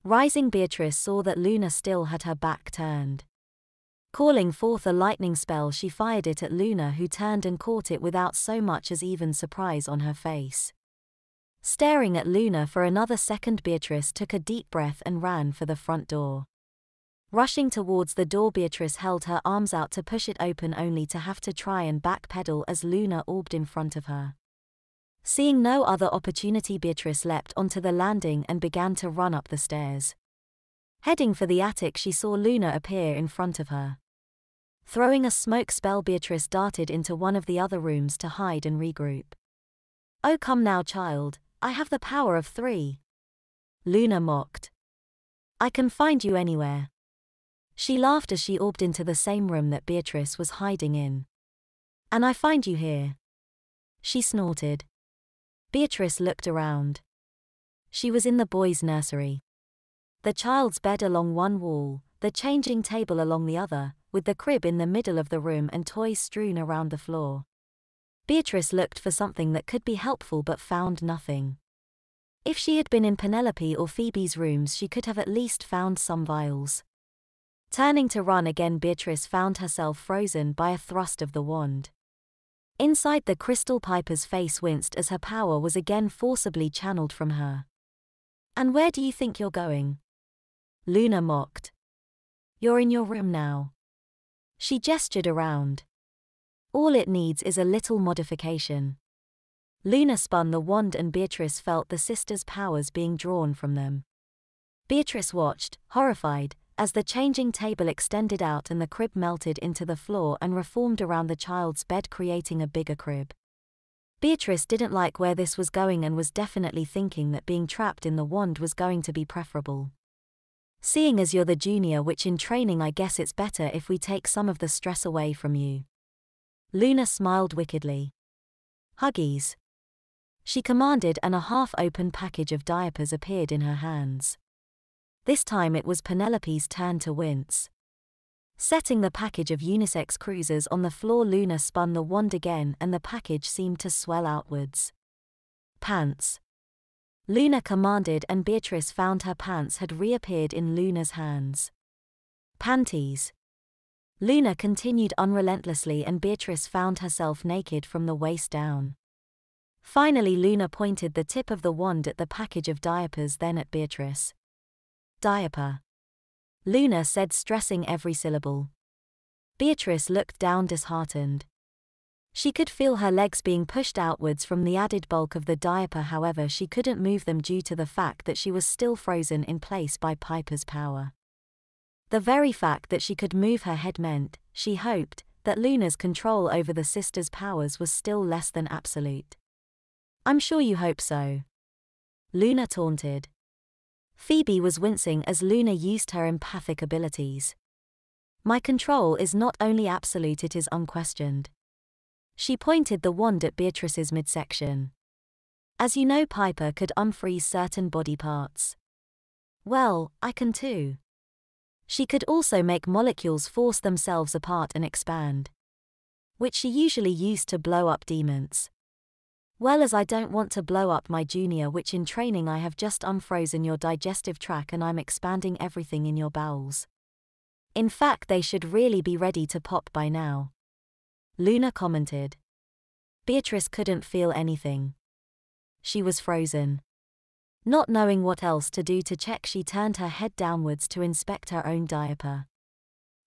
Rising Beatrice saw that Luna still had her back turned. Calling forth a lightning spell, she fired it at Luna, who turned and caught it without so much as even surprise on her face. Staring at Luna for another second, Beatrice took a deep breath and ran for the front door. Rushing towards the door, Beatrice held her arms out to push it open, only to have to try and backpedal as Luna orbed in front of her. Seeing no other opportunity, Beatrice leapt onto the landing and began to run up the stairs. Heading for the attic, she saw Luna appear in front of her. Throwing a smoke spell, Beatrice darted into one of the other rooms to hide and regroup. "Oh, come now, child, I have the power of 3. Luna mocked. "I can find you anywhere." She laughed as she orbed into the same room that Beatrice was hiding in. "And I find you here," she snorted. Beatrice looked around. She was in the boys' nursery. The child's bed along one wall, the changing table along the other, with the crib in the middle of the room and toys strewn around the floor. Beatrice looked for something that could be helpful but found nothing. If she had been in Penelope or Phoebe's rooms, she could have at least found some vials. Turning to run again, Beatrice found herself frozen by a thrust of the wand. Inside, the crystal Piper's face winced as her power was again forcibly channeled from her. "And where do you think you're going?" Luna mocked. "You're in your room now." She gestured around. "All it needs is a little modification." Luna spun the wand and Beatrice felt the sisters' powers being drawn from them. Beatrice watched, horrified, as the changing table extended out and the crib melted into the floor and reformed around the child's bed, creating a bigger crib. Beatrice didn't like where this was going and was definitely thinking that being trapped in the wand was going to be preferable. "Seeing as you're the junior witch in training, I guess it's better if we take some of the stress away from you." Luna smiled wickedly. "Huggies," she commanded, and a half-open package of diapers appeared in her hands. This time it was Penelope's turn to wince. Setting the package of unisex cruisers on the floor, Luna spun the wand again and the package seemed to swell outwards. "Pants," Luna commanded, and Beatrice found her pants had reappeared in Luna's hands. "Panties," Luna continued unrelentlessly, and Beatrice found herself naked from the waist down. Finally, Luna pointed the tip of the wand at the package of diapers, then at Beatrice. "Diaper," Luna said, stressing every syllable. Beatrice looked down disheartened. She could feel her legs being pushed outwards from the added bulk of the diaper, however she couldn't move them due to the fact that she was still frozen in place by Piper's power. The very fact that she could move her head meant, she hoped, that Luna's control over the sisters' powers was still less than absolute. "I'm sure you hope so," Luna taunted. Phoebe was wincing as Luna used her empathic abilities. "My control is not only absolute, it is unquestioned." She pointed the wand at Beatrice's midsection. "As you know, Piper could unfreeze certain body parts. Well, I can too." She could also make molecules force themselves apart and expand, which she usually used to blow up demons. "Well, as I don't want to blow up my junior witch in training, I have just unfrozen your digestive tract and I'm expanding everything in your bowels. In fact, they should really be ready to pop by now," Luna commented. Beatrice couldn't feel anything. She was frozen. Not knowing what else to do to check, she turned her head downwards to inspect her own diaper.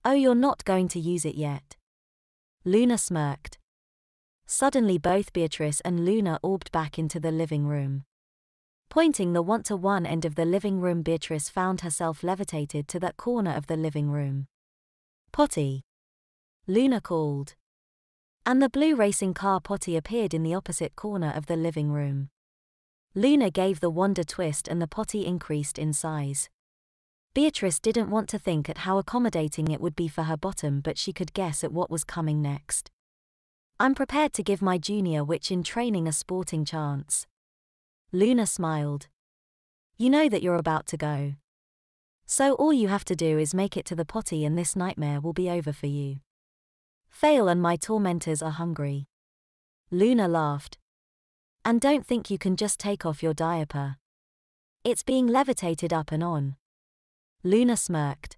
"Oh, you're not going to use it yet?" Luna smirked. Suddenly both Beatrice and Luna orbed back into the living room. Pointing the wand to one end of the living room, Beatrice found herself levitated to that corner of the living room. "Potty," Luna called. And the blue racing car Potty appeared in the opposite corner of the living room. Luna gave the wand a twist and the Potty increased in size. Beatrice didn't want to think at how accommodating it would be for her bottom, but she could guess at what was coming next. "I'm prepared to give my junior witch in training a sporting chance." Luna smiled. "You know that you're about to go. So all you have to do is make it to the Potty and this nightmare will be over for you. Fail and my tormentors are hungry." Luna laughed. "And don't think you can just take off your diaper. It's being levitated up and on, Luna smirked,